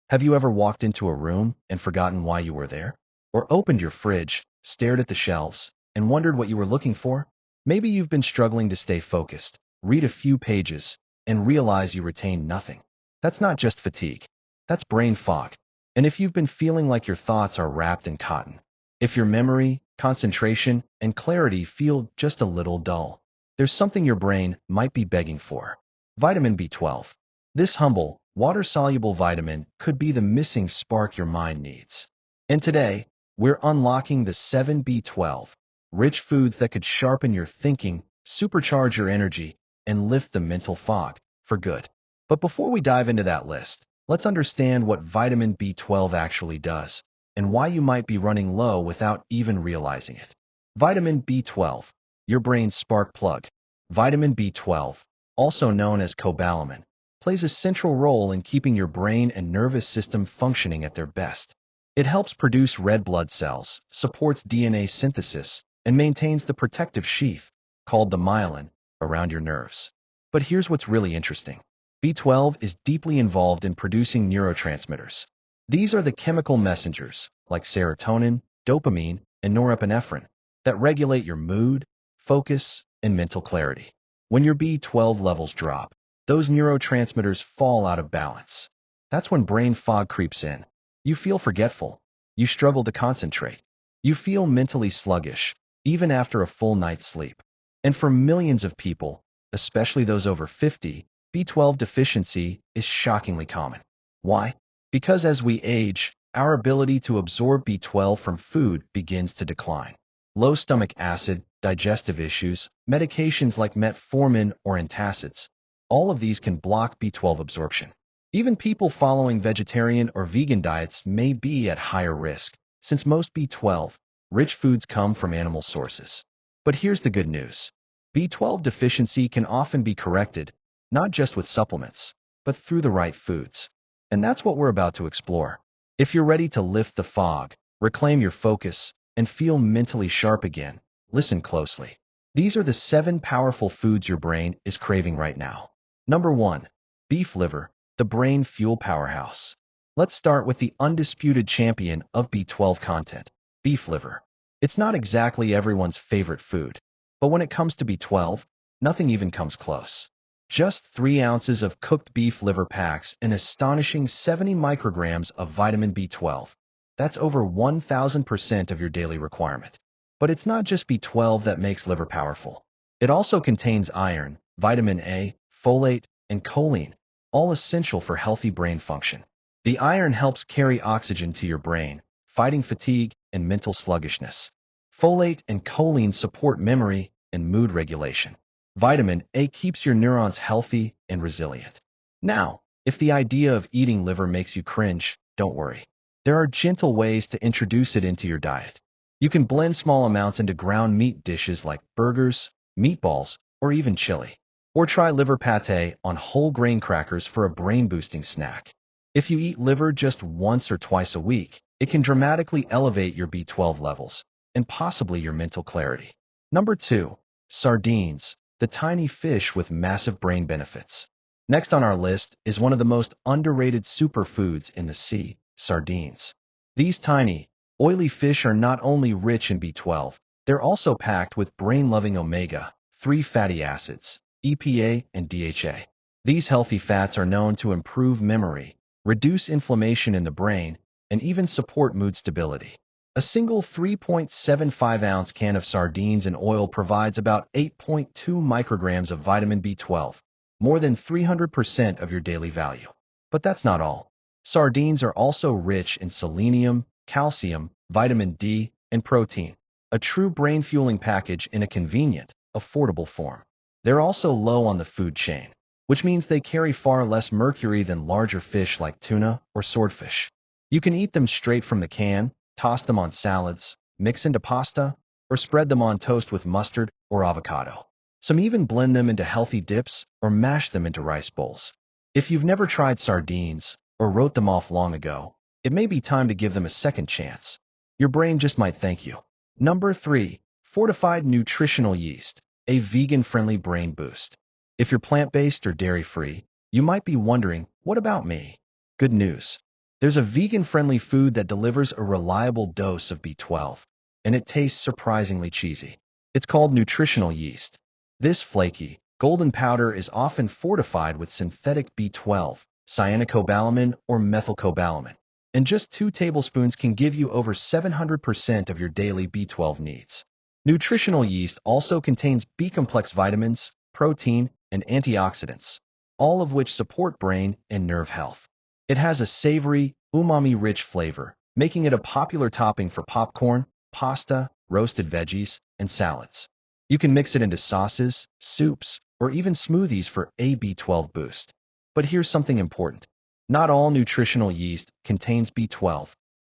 Have you ever walked into a room and forgotten why you were there? Or opened your fridge, stared at the shelves, and wondered what you were looking for? Maybe you've been struggling to stay focused, read a few pages, and realize you retain nothing. That's not just fatigue. That's brain fog. And if you've been feeling like your thoughts are wrapped in cotton, if your memory, concentration, and clarity feel just a little dull, there's something your brain might be begging for. Vitamin B12. This humble, water-soluble vitamin could be the missing spark your mind needs. And today, we're unlocking the 7 B12-rich foods that could sharpen your thinking, supercharge your energy, and lift the mental fog for good. But before we dive into that list, let's understand what vitamin B12 actually does and why you might be running low without even realizing it. Vitamin B12, your brain's spark plug. Vitamin B12, also known as cobalamin, plays a central role in keeping your brain and nervous system functioning at their best. It helps produce red blood cells, supports DNA synthesis, and maintains the protective sheath, called the myelin, around your nerves. But here's what's really interesting. B12 is deeply involved in producing neurotransmitters. These are the chemical messengers, like serotonin, dopamine, and norepinephrine, that regulate your mood, focus, and mental clarity. When your B12 levels drop, those neurotransmitters fall out of balance. That's when brain fog creeps in. You feel forgetful. You struggle to concentrate. You feel mentally sluggish, even after a full night's sleep. And for millions of people, especially those over 50, B12 deficiency is shockingly common. Why? Because as we age, our ability to absorb B12 from food begins to decline. Low stomach acid, digestive issues, medications like metformin or antacids, all of these can block B12 absorption. Even people following vegetarian or vegan diets may be at higher risk, since most B12-rich foods come from animal sources. But here's the good news. B12 deficiency can often be corrected, not just with supplements, but through the right foods. And that's what we're about to explore. If you're ready to lift the fog, reclaim your focus, and feel mentally sharp again, listen closely. These are the 7 powerful foods your brain is craving right now. Number 1. Beef liver, the brain fuel powerhouse. Let's start with the undisputed champion of B12 content, beef liver. It's not exactly everyone's favorite food, but when it comes to B12, nothing even comes close. Just 3 ounces of cooked beef liver packs an astonishing 70 micrograms of vitamin B12. That's over 1,000% of your daily requirement. But it's not just B12 that makes liver powerful. It also contains iron, vitamin A, folate, and choline, all essential for healthy brain function. The iron helps carry oxygen to your brain, fighting fatigue and mental sluggishness. Folate and choline support memory and mood regulation. Vitamin A keeps your neurons healthy and resilient. Now, if the idea of eating liver makes you cringe, don't worry. There are gentle ways to introduce it into your diet. You can blend small amounts into ground meat dishes like burgers, meatballs, or even chili. Or try liver pate on whole grain crackers for a brain-boosting snack. If you eat liver just once or twice a week, it can dramatically elevate your B12 levels and possibly your mental clarity. Number 2. Sardines, the tiny fish with massive brain benefits. Next on our list is one of the most underrated superfoods in the sea, sardines. These tiny, oily fish are not only rich in B12, they're also packed with brain-loving omega-3 fatty acids, EPA and DHA. These healthy fats are known to improve memory, reduce inflammation in the brain, and even support mood stability. A single 3.75-ounce can of sardines in oil provides about 8.2 micrograms of vitamin B12, more than 300% of your daily value. But that's not all. Sardines are also rich in selenium, calcium, vitamin D, and protein, a true brain-fueling package in a convenient, affordable form. They're also low on the food chain, which means they carry far less mercury than larger fish like tuna or swordfish. You can eat them straight from the can, toss them on salads, mix into pasta, or spread them on toast with mustard or avocado. Some even blend them into healthy dips or mash them into rice bowls. If you've never tried sardines or wrote them off long ago, it may be time to give them a second chance. Your brain just might thank you. Number 3. Fortified nutritional yeast, a vegan-friendly brain boost. If you're plant-based or dairy-free, you might be wondering, what about me? Good news. There's a vegan-friendly food that delivers a reliable dose of B12, and it tastes surprisingly cheesy. It's called nutritional yeast. This flaky, golden powder is often fortified with synthetic B12, cyanocobalamin, or methylcobalamin, and just 2 tablespoons can give you over 700% of your daily B12 needs. Nutritional yeast also contains B-complex vitamins, protein, and antioxidants, all of which support brain and nerve health. It has a savory, umami-rich flavor, making it a popular topping for popcorn, pasta, roasted veggies, and salads. You can mix it into sauces, soups, or even smoothies for a B12 boost. But here's something important. Not all nutritional yeast contains B12.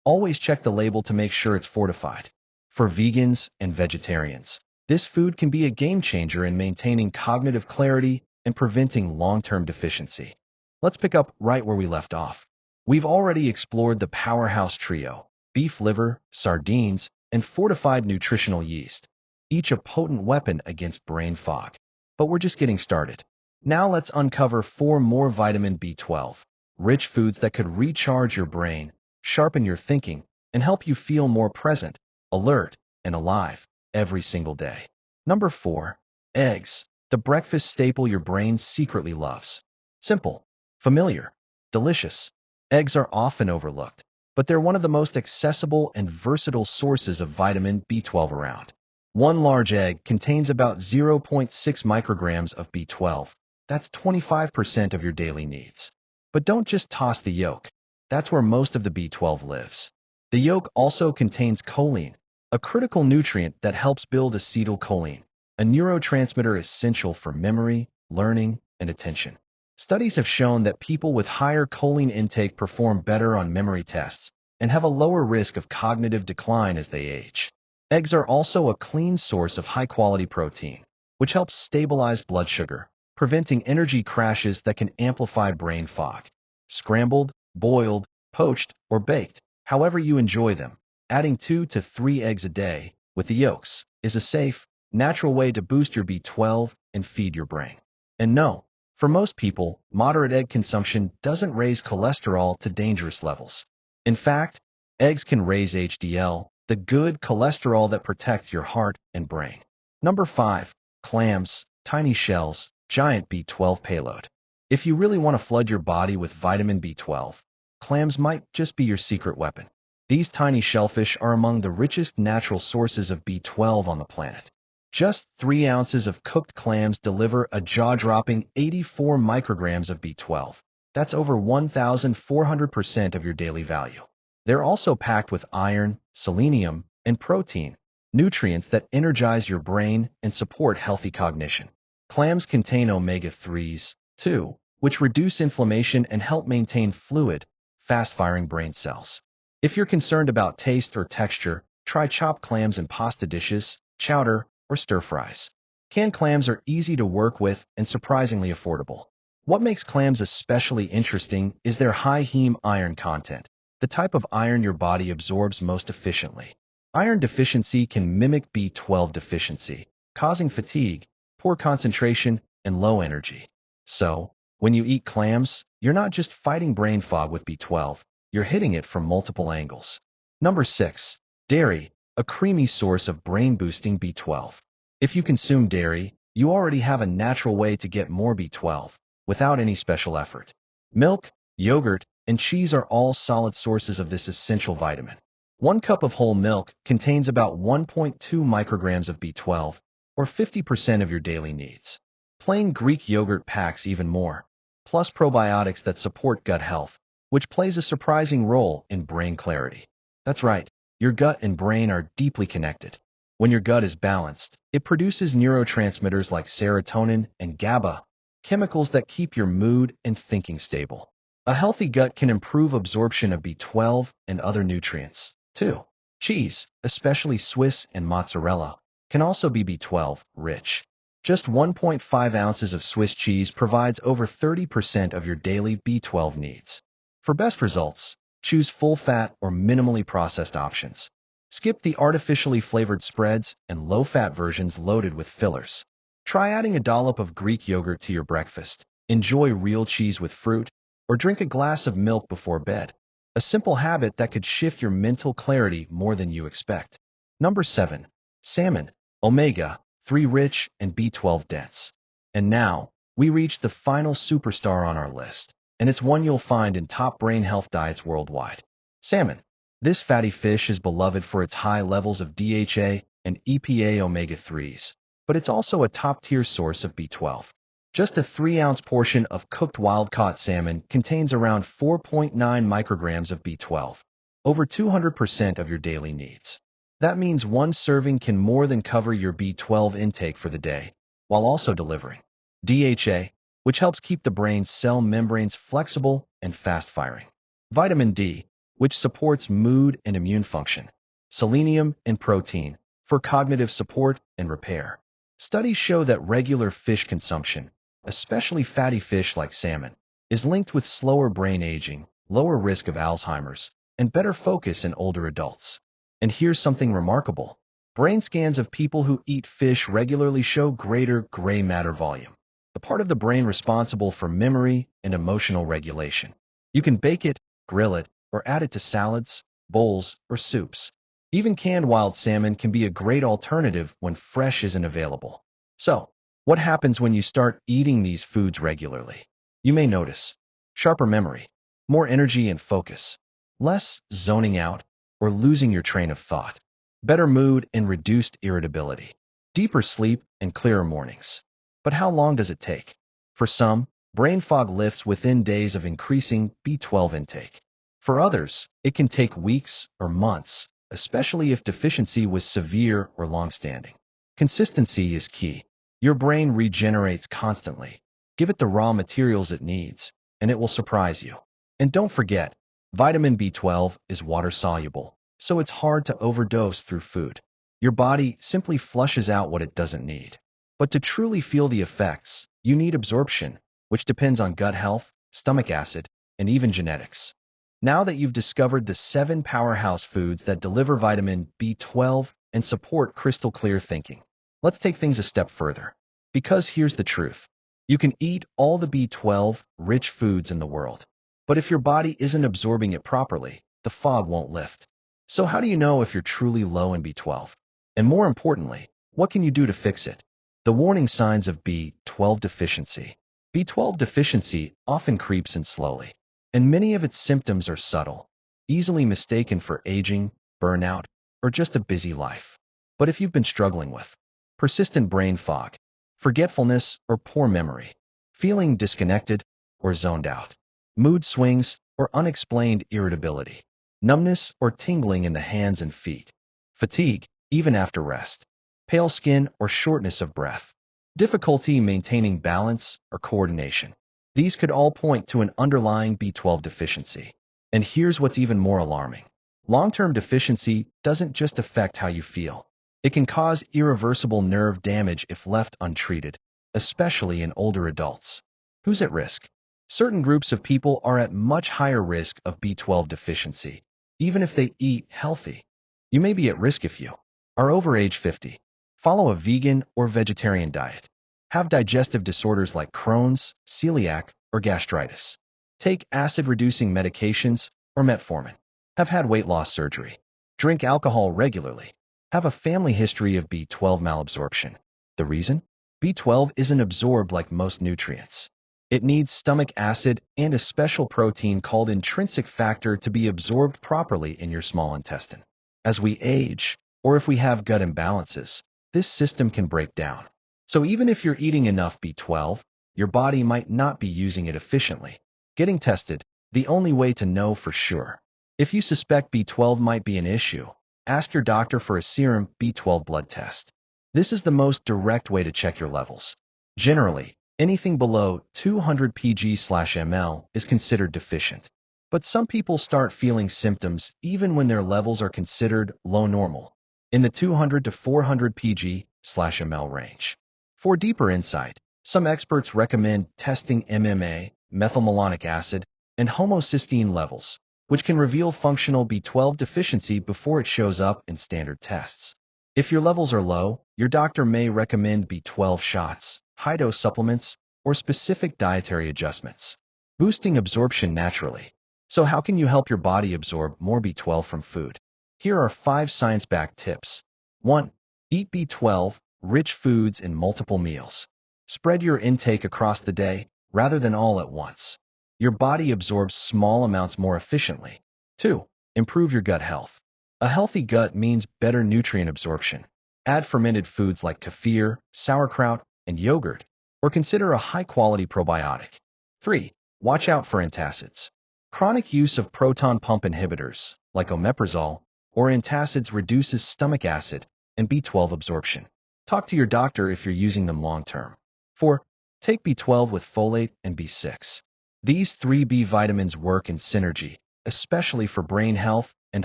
Always check the label to make sure it's fortified. For vegans and vegetarians, this food can be a game changer in maintaining cognitive clarity and preventing long-term deficiency. Let's pick up right where we left off. We've already explored the powerhouse trio: beef liver, sardines, and fortified nutritional yeast, each a potent weapon against brain fog. But we're just getting started. Now let's uncover 4 more vitamin B12-rich foods that could recharge your brain, sharpen your thinking, and help you feel more present, alert, and alive every single day. Number 4. Eggs, the breakfast staple your brain secretly loves. Simple, familiar, delicious. Eggs are often overlooked, but they're one of the most accessible and versatile sources of vitamin B12 around. One large egg contains about 0.6 micrograms of B12. That's 25% of your daily needs. But don't just toss the yolk. That's where most of the B12 lives. The yolk also contains choline, a critical nutrient that helps build acetylcholine, a neurotransmitter essential for memory, learning, and attention. Studies have shown that people with higher choline intake perform better on memory tests and have a lower risk of cognitive decline as they age. Eggs are also a clean source of high-quality protein, which helps stabilize blood sugar, preventing energy crashes that can amplify brain fog. Scrambled, boiled, poached, or baked, however you enjoy them, adding 2 to 3 eggs a day, with the yolks, is a safe, natural way to boost your B12 and feed your brain. And no, for most people, moderate egg consumption doesn't raise cholesterol to dangerous levels. In fact, eggs can raise HDL, the good cholesterol that protects your heart and brain. Number 5. Clams, tiny shells, giant B12 payload. If you really want to flood your body with vitamin B12, clams might just be your secret weapon. These tiny shellfish are among the richest natural sources of B12 on the planet. Just 3 ounces of cooked clams deliver a jaw-dropping 84 micrograms of B12. That's over 1,400% of your daily value. They're also packed with iron, selenium, and protein, nutrients that energize your brain and support healthy cognition. Clams contain omega-3s, too, which reduce inflammation and help maintain fluid, fast-firing brain cells. If you're concerned about taste or texture, try chopped clams in pasta dishes, chowder, or stir-fries. Canned clams are easy to work with and surprisingly affordable. What makes clams especially interesting is their high heme iron content, the type of iron your body absorbs most efficiently. Iron deficiency can mimic B12 deficiency, causing fatigue, poor concentration, and low energy. So, when you eat clams, you're not just fighting brain fog with B12, you're hitting it from multiple angles. Number 6. Dairy, a creamy source of brain-boosting B12. If you consume dairy, you already have a natural way to get more B12, without any special effort. Milk, yogurt, and cheese are all solid sources of this essential vitamin. 1 cup of whole milk contains about 1.2 micrograms of B12, or 50% of your daily needs. Plain Greek yogurt packs even more, plus probiotics that support gut health, which plays a surprising role in brain clarity. That's right, your gut and brain are deeply connected. When your gut is balanced, it produces neurotransmitters like serotonin and GABA, chemicals that keep your mood and thinking stable. A healthy gut can improve absorption of B12 and other nutrients, too. Cheese, especially Swiss and mozzarella, can also be B12-rich. Just 1.5 ounces of Swiss cheese provides over 30% of your daily B12 needs. For best results, choose full-fat or minimally processed options. Skip the artificially flavored spreads and low-fat versions loaded with fillers. Try adding a dollop of Greek yogurt to your breakfast, enjoy real cheese with fruit, or drink a glass of milk before bed. a simple habit that could shift your mental clarity more than you expect. Number 7. Salmon, omega-3 rich and B12 dense. And now, we reach the final superstar on our list, and it's one you'll find in top brain health diets worldwide. Salmon. This fatty fish is beloved for its high levels of DHA and EPA omega-3s, but it's also a top-tier source of B12. Just a 3-ounce portion of cooked wild-caught salmon contains around 4.9 micrograms of B12, over 200% of your daily needs. That means one serving can more than cover your B12 intake for the day, while also delivering DHA, which helps keep the brain's cell membranes flexible and fast-firing. Vitamin D, which supports mood and immune function. Selenium and protein, for cognitive support and repair. Studies show that regular fish consumption, especially fatty fish like salmon, is linked with slower brain aging, lower risk of Alzheimer's, and better focus in older adults. And here's something remarkable. Brain scans of people who eat fish regularly show greater gray matter volume, the part of the brain responsible for memory and emotional regulation. You can bake it, grill it, or add it to salads, bowls, or soups. Even canned wild salmon can be a great alternative when fresh isn't available. So, what happens when you start eating these foods regularly? You may notice sharper memory, more energy and focus, less zoning out or losing your train of thought, better mood and reduced irritability, deeper sleep and clearer mornings. But how long does it take? For some, brain fog lifts within days of increasing B12 intake. For others, it can take weeks or months, especially if deficiency was severe or long-standing. Consistency is key. Your brain regenerates constantly. Give it the raw materials it needs, and it will surprise you. And don't forget, vitamin B12 is water-soluble, so it's hard to overdose through food. Your body simply flushes out what it doesn't need. But to truly feel the effects, you need absorption, which depends on gut health, stomach acid, and even genetics. Now that you've discovered the 7 powerhouse foods that deliver vitamin B12 and support crystal clear thinking, let's take things a step further. Because here's the truth. You can eat all the B12-rich foods in the world, but if your body isn't absorbing it properly, the fog won't lift. So how do you know if you're truly low in B12? And more importantly, what can you do to fix it? The warning signs of B12 deficiency. B12 deficiency often creeps in slowly, and many of its symptoms are subtle, easily mistaken for aging, burnout, or just a busy life. But if you've been struggling with persistent brain fog, forgetfulness or poor memory, feeling disconnected or zoned out, mood swings or unexplained irritability, numbness or tingling in the hands and feet, fatigue, even after rest, pale skin or shortness of breath, difficulty maintaining balance or coordination, these could all point to an underlying B12 deficiency. And here's what's even more alarming. Long-term deficiency doesn't just affect how you feel. It can cause irreversible nerve damage if left untreated, especially in older adults. Who's at risk? Certain groups of people are at much higher risk of B12 deficiency, even if they eat healthy. You may be at risk if you are over age 50, follow a vegan or vegetarian diet, have digestive disorders like Crohn's, celiac, or gastritis, take acid-reducing medications or metformin, have had weight loss surgery, drink alcohol regularly, have a family history of B12 malabsorption. The reason? B12 isn't absorbed like most nutrients. It needs stomach acid and a special protein called intrinsic factor to be absorbed properly in your small intestine. As we age, or if we have gut imbalances, this system can break down. So even if you're eating enough B12, your body might not be using it efficiently. Getting tested, the only way to know for sure. If you suspect B12 might be an issue, ask your doctor for a serum B12 blood test. This is the most direct way to check your levels. Generally, anything below 200 pg/ml is considered deficient. But some people start feeling symptoms even when their levels are considered low normal, in the 200 to 400 pg/ml range. For deeper insight, some experts recommend testing MMA, methylmalonic acid, and homocysteine levels, which can reveal functional B12 deficiency before it shows up in standard tests. If your levels are low, your doctor may recommend B12 shots, high-dose supplements, or specific dietary adjustments. Boosting absorption naturally. So how can you help your body absorb more B12 from food? Here are 5 science-backed tips. 1. Eat B12-rich foods in multiple meals. Spread your intake across the day rather than all at once. Your body absorbs small amounts more efficiently. 2. Improve your gut health. A healthy gut means better nutrient absorption. Add fermented foods like kefir, sauerkraut, and yogurt, or consider a high-quality probiotic. 3. Watch out for antacids. Chronic use of proton pump inhibitors, like omeprazole, or antacids reduces stomach acid and B12 absorption. Talk to your doctor if you're using them long-term. 4. Take B12 with folate and B6. These 3 B vitamins work in synergy, especially for brain health and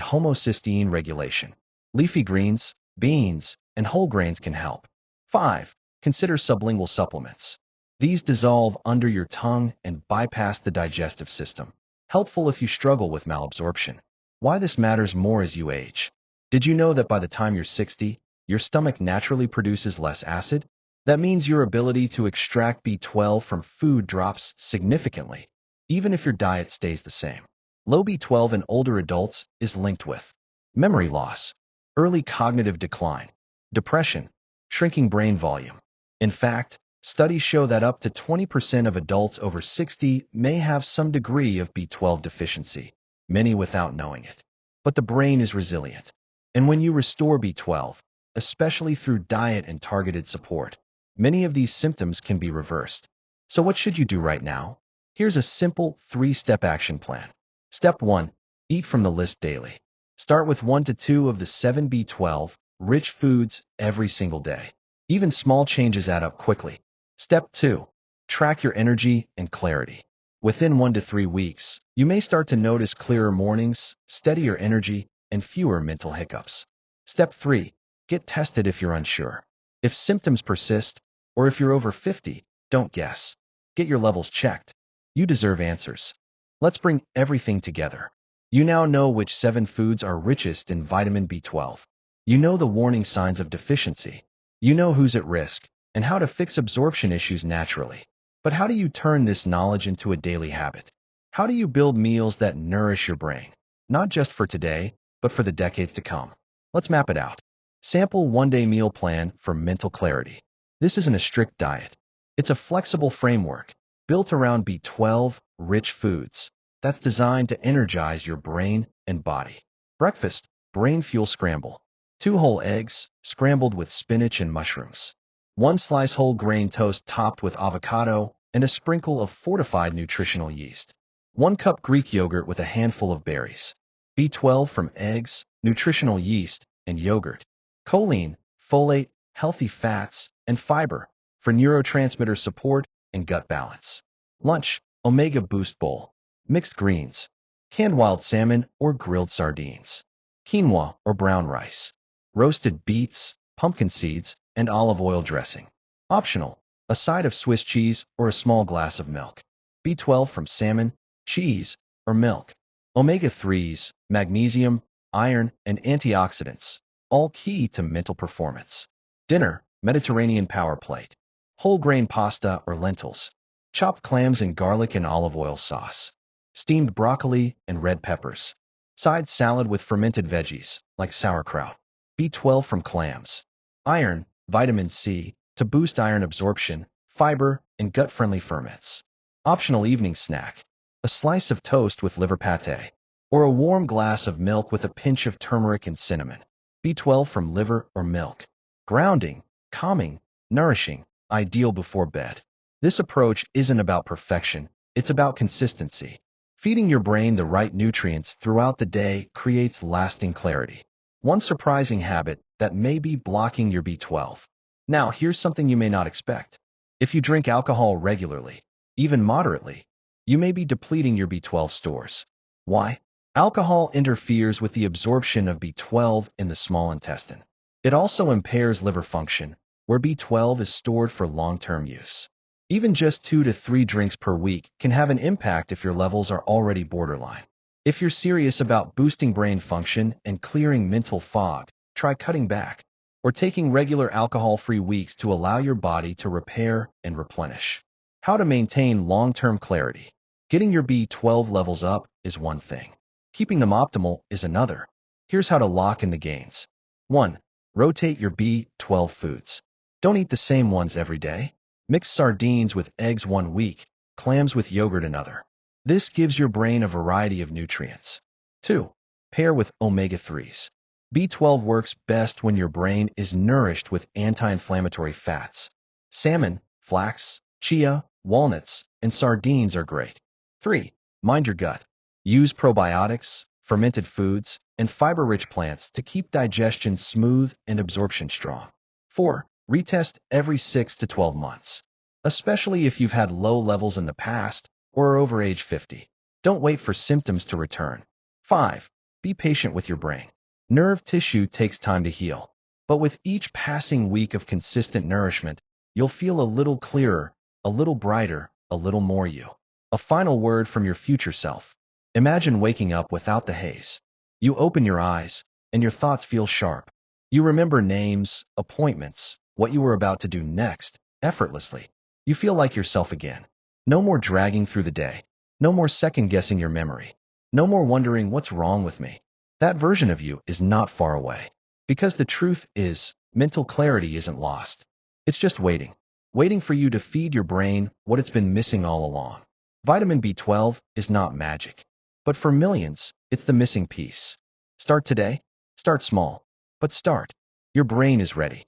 homocysteine regulation. Leafy greens, beans, and whole grains can help. 5. Consider sublingual supplements. These dissolve under your tongue and bypass the digestive system. Helpful if you struggle with malabsorption. Why this matters more as you age. Did you know that by the time you're 60, your stomach naturally produces less acid? That means your ability to extract B12 from food drops significantly, even if your diet stays the same. Low B12 in older adults is linked with memory loss, early cognitive decline, depression, shrinking brain volume. In fact, studies show that up to 20% of adults over 60 may have some degree of B12 deficiency, many without knowing it. But the brain is resilient. And when you restore B12, especially through diet and targeted support, many of these symptoms can be reversed. So what should you do right now? Here's a simple 3-step action plan. Step 1. Eat from the list daily. Start with 1 to 2 of the 7 B12-rich foods every single day. Even small changes add up quickly. Step 2. Track your energy and clarity. Within 1 to 3 weeks, you may start to notice clearer mornings, steadier energy, and fewer mental hiccups. Step 3. Get tested if you're unsure. If symptoms persist, or if you're over 50, don't guess. Get your levels checked. You deserve answers. Let's bring everything together. You now know which 7 foods are richest in vitamin B12. You know the warning signs of deficiency. You know who's at risk, and how to fix absorption issues naturally. But how do you turn this knowledge into a daily habit? How do you build meals that nourish your brain? Not just for today, but for the decades to come. Let's map it out. Sample 1-day meal plan for mental clarity. This isn't a strict diet. It's a flexible framework built around B12-rich foods that's designed to energize your brain and body. Breakfast, brain fuel scramble. 2 whole eggs, scrambled with spinach and mushrooms. 1 slice whole grain toast topped with avocado and a sprinkle of fortified nutritional yeast. 1 cup Greek yogurt with a handful of berries. B12 from eggs, nutritional yeast, and yogurt. Choline, folate, healthy fats, and fiber for neurotransmitter support and gut balance. Lunch, omega boost bowl. Mixed greens, canned wild salmon or grilled sardines. Quinoa or brown rice. Roasted beets, pumpkin seeds, and olive oil dressing. Optional, a side of Swiss cheese or a small glass of milk. B12 from salmon, cheese, or milk. Omega-3s, magnesium, iron, and antioxidants, all key to mental performance. Dinner, Mediterranean power plate. Whole grain pasta or lentils. Chopped clams in garlic and olive oil sauce. Steamed broccoli and red peppers. Side salad with fermented veggies, like sauerkraut. B12 from clams. Iron, vitamin C, to boost iron absorption, fiber, and gut-friendly ferments. Optional evening snack. A slice of toast with liver pate. Or a warm glass of milk with a pinch of turmeric and cinnamon. B12 from liver or milk. Grounding, calming, nourishing, ideal before bed. This approach isn't about perfection, it's about consistency. Feeding your brain the right nutrients throughout the day creates lasting clarity. One surprising habit that may be blocking your B12. Now, here's something you may not expect. If you drink alcohol regularly, even moderately, you may be depleting your B12 stores. Why? Alcohol interferes with the absorption of B12 in the small intestine. It also impairs liver function, where B12 is stored for long-term use. Even just 2 to 3 drinks per week can have an impact if your levels are already borderline. If you're serious about boosting brain function and clearing mental fog, try cutting back or taking regular alcohol-free weeks to allow your body to repair and replenish. How to maintain long-term clarity. Getting your B12 levels up is one thing. Keeping them optimal is another. Here's how to lock in the gains. 1. Rotate your B12 foods. Don't eat the same ones every day. Mix sardines with eggs one week, clams with yogurt another. This gives your brain a variety of nutrients. 2. Pair with omega-3s. B12 works best when your brain is nourished with anti-inflammatory fats. Salmon, flax, chia, walnuts, and sardines are great. 3. Mind your gut. Use probiotics, fermented foods, and fiber-rich plants to keep digestion smooth and absorption strong. 4. Retest every 6 to 12 months, especially if you've had low levels in the past or are over age 50. Don't wait for symptoms to return. 5. Be patient with your brain. Nerve tissue takes time to heal, but with each passing week of consistent nourishment, you'll feel a little clearer, a little brighter, a little more you. A final word from your future self. Imagine waking up without the haze. You open your eyes, and your thoughts feel sharp. You remember names, appointments, what you were about to do next, effortlessly. You feel like yourself again. No more dragging through the day. No more second-guessing your memory. No more wondering what's wrong with me. That version of you is not far away. Because the truth is, mental clarity isn't lost. It's just waiting. Waiting for you to feed your brain what it's been missing all along. Vitamin B12 is not magic. But for millions, it's the missing piece. Start today. Start small. But start. Your brain is ready.